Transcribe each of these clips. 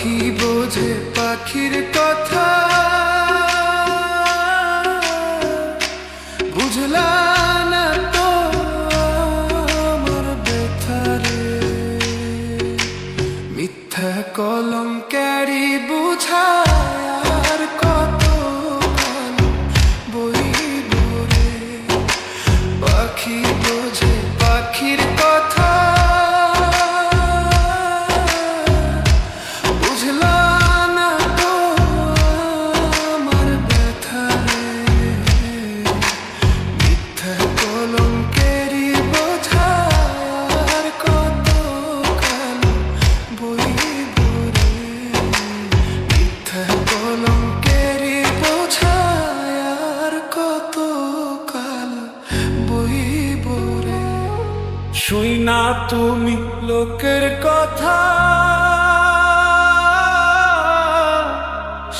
পাখি বোঝে পাখির কথা, বুঝলা না তো আমার ব্যথারে। মিথ্যা কলঙ্কারি বুঝায় আর কত কাল বইব রে। পাখি বোঝে পাখির কথা, বুঝলা না তো আমার ব্যথারে। মিথ্যা কলঙ্কারি বোঝায় আর কত কাল বইব রে। মিথ্যা কলঙ্কারি বোঝায় আর কত কাল বইব রে। শুই না তুমি লোকের কথা,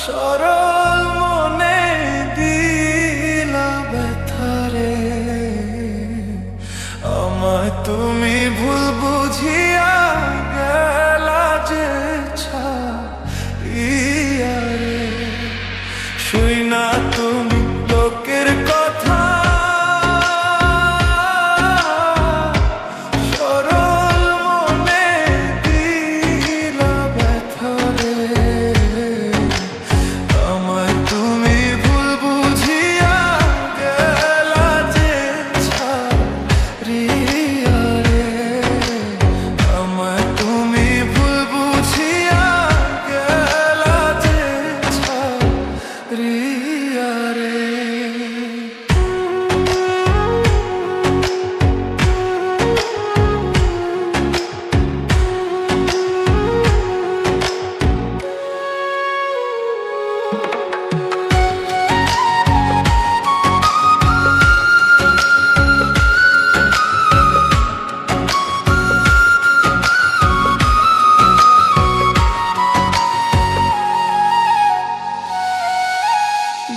সরল মনে দিলা ব্যথারে। আমায় তুমি ভুল বুঝিয়া গেলা যে ছাড়িয়া রে। শুই না তুমি লোকের কথা, সরল মনে দিলা ব্যথারে। আমায় তুমি ভুল বুঝিয়া গেলা যে ছাড়িয়া রে। আমায় তুমি ভুল বুঝিয়া গেলা যে ছাড়িয়া রে।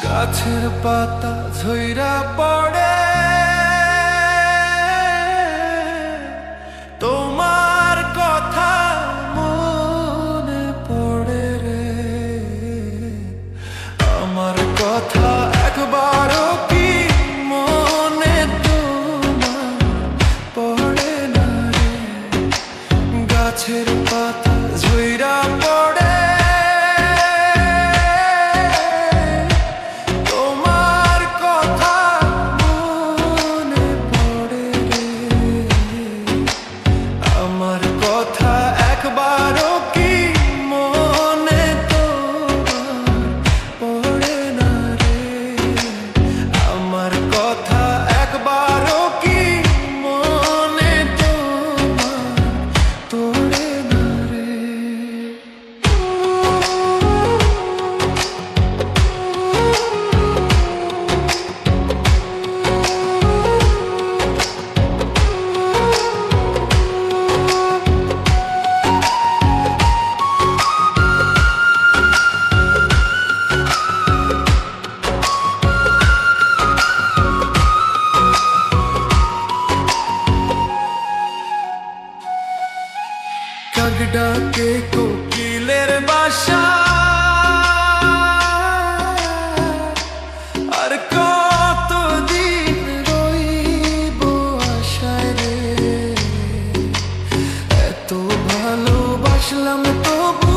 গাছের পাতা ঝইরা পড়ে, তোমার কথা মনে পড়ে রে। আমার কথা একবারও কি মনে তোমার পড়ে না রে। গাছের পাতা ঝইরা পড়ে, একবারও কি মনে তোমার পড়ে না রে। আমার কথা একবারও কি মনে তোমার পড়ে না রে। কাক ডাকে কোকিলের বাসা, আর কতদিন রইব আশায় রে। এত ভালোবাসলাম তবু